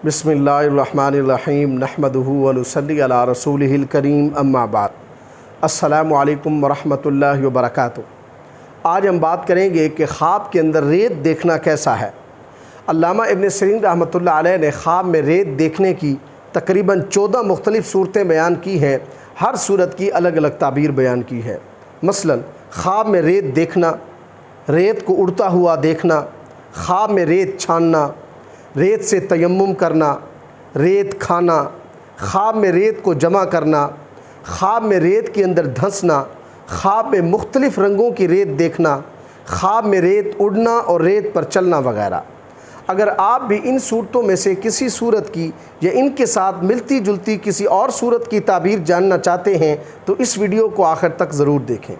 بسم اللہ الرحمن الرحیم نحمدہ ونصلی علی رسولہ الکریم اما بعد السلام علیکم ورحمۃ اللہ وبرکاتہ۔ آج ہم بات کریں گے کہ خواب کے اندر ریت دیکھنا کیسا ہے۔ علامہ ابن سیرین رحمۃ اللہ علیہ نے خواب میں ریت دیکھنے کی تقریباً 14 مختلف صورتیں بیان کی ہیں، ہر صورت کی الگ الگ تعبیر بیان کی ہے۔ مثلا خواب میں ریت دیکھنا، ریت کو اڑتا ہوا دیکھنا، خواب میں ریت چھاننا، ریت سے تیمم کرنا، ریت کھانا، خواب میں ریت کو جمع کرنا، خواب میں ریت کے اندر دھنسنا، خواب میں مختلف رنگوں کی ریت دیکھنا، خواب میں ریت اڑنا اور ریت پر چلنا وغیرہ۔ اگر آپ بھی ان صورتوں میں سے کسی صورت کی یا ان کے ساتھ ملتی جلتی کسی اور صورت کی تعبیر جاننا چاہتے ہیں تو اس ویڈیو کو آخر تک ضرور دیکھیں۔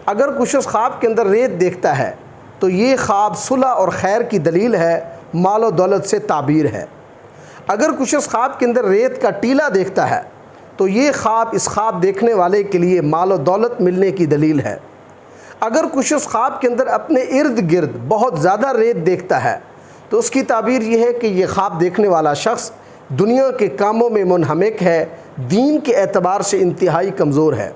اگر کچھ شخص خواب کے اندر ریت دیکھتا ہے تو یہ خواب صلح اور خیر کی دلیل ہے، مال و دولت سے تعبیر ہے۔ اگر کچھ شخص خواب کے اندر ریت کا ٹیلا دیکھتا ہے تو یہ خواب اس خواب دیکھنے والے کے لیے مال و دولت ملنے کی دلیل ہے۔ اگر کچھ شخص خواب کے اندر اپنے ارد گرد بہت زیادہ ریت دیکھتا ہے تو اس کی تعبیر یہ ہے کہ یہ خواب دیکھنے والا شخص دنیا کے کاموں میں منہمک ہے، دین کے اعتبار سے انتہائی کمزور ہے۔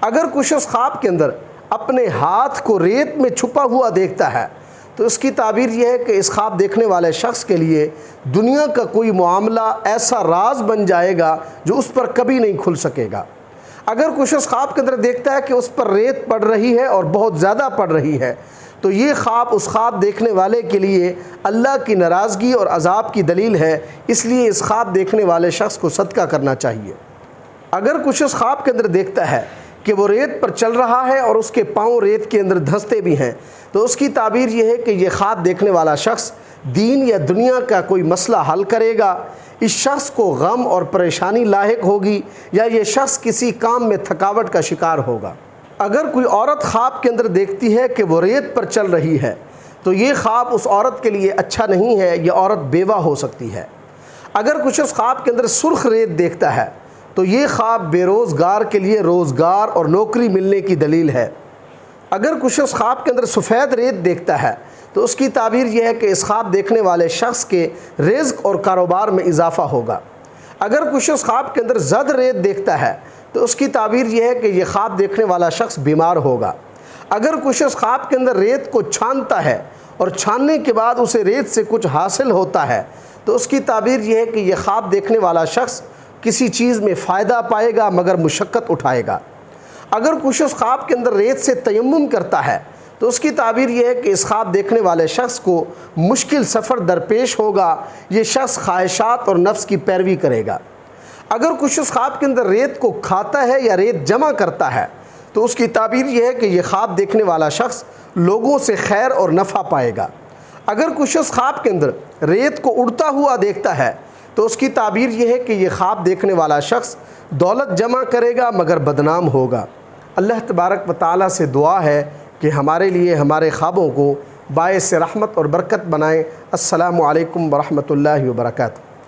اگر کچھ شخص خواب کے اندر اپنے ہاتھ کو ریت میں چھپا ہوا دیکھتا ہے تو اس کی تعبیر یہ ہے کہ اس خواب دیکھنے والے شخص کے لیے دنیا کا کوئی معاملہ ایسا راز بن جائے گا جو اس پر کبھی نہیں کھل سکے گا۔ اگر کچھ شخص خواب کے اندر دیکھتا ہے کہ اس پر ریت پڑ رہی ہے اور بہت زیادہ پڑ رہی ہے تو یہ خواب اس خواب دیکھنے والے کے لیے اللہ کی ناراضگی اور عذاب کی دلیل ہے، اس لیے اس خواب دیکھنے والے شخص کو صدقہ کرنا چاہیے۔ اگر کچھ شخص خواب کے اندر دیکھتا ہے کہ وہ ریت پر چل رہا ہے اور اس کے پاؤں ریت کے اندر دھنستے بھی ہیں تو اس کی تعبیر یہ ہے کہ یہ خواب دیکھنے والا شخص دین یا دنیا کا کوئی مسئلہ حل کرے گا، اس شخص کو غم اور پریشانی لاحق ہوگی یا یہ شخص کسی کام میں تھکاوٹ کا شکار ہوگا۔ اگر کوئی عورت خواب کے اندر دیکھتی ہے کہ وہ ریت پر چل رہی ہے تو یہ خواب اس عورت کے لیے اچھا نہیں ہے، یہ عورت بیوہ ہو سکتی ہے۔ اگر کچھ اس خواب کے اندر سرخ ریت دیکھتا ہے تو یہ خواب بے روزگار کے لیے روزگار اور نوکری ملنے کی دلیل ہے۔ اگر کچھ شخص خواب کے اندر سفید ریت دیکھتا ہے تو اس کی تعبیر یہ ہے کہ اس خواب دیکھنے والے شخص کے رزق اور کاروبار میں اضافہ ہوگا۔ اگر کچھ شخص خواب کے اندر زرد ریت دیکھتا ہے تو اس کی تعبیر یہ ہے کہ یہ خواب دیکھنے والا شخص بیمار ہوگا۔ اگر کچھ شخص خواب کے اندر ریت کو چھانتا ہے اور چھاننے کے بعد اسے ریت سے کچھ حاصل ہوتا ہے تو اس کی تعبیر یہ ہے کہ یہ خواب دیکھنے والا شخص کسی چیز میں فائدہ پائے گا مگر مشقت اٹھائے گا۔ اگر کچھ شخص خواب کے اندر ریت سے تیمم کرتا ہے تو اس کی تعبیر یہ ہے کہ اس خواب دیکھنے والے شخص کو مشکل سفر درپیش ہوگا، یہ شخص خواہشات اور نفس کی پیروی کرے گا۔ اگر کچھ شخص خواب کے اندر ریت کو کھاتا ہے یا ریت جمع کرتا ہے تو اس کی تعبیر یہ ہے کہ یہ خواب دیکھنے والا شخص لوگوں سے خیر اور نفع پائے گا۔ اگر کچھ شخص خواب کے اندر ریت کو اڑتا ہوا دیکھتا ہے تو اس کی تعبیر یہ ہے کہ یہ خواب دیکھنے والا شخص دولت جمع کرے گا مگر بدنام ہوگا۔ اللہ تبارک و تعالیٰ سے دعا ہے کہ ہمارے لیے ہمارے خوابوں کو باعث رحمت اور برکت بنائے۔ السلام علیکم ورحمۃ اللہ وبرکاتہ۔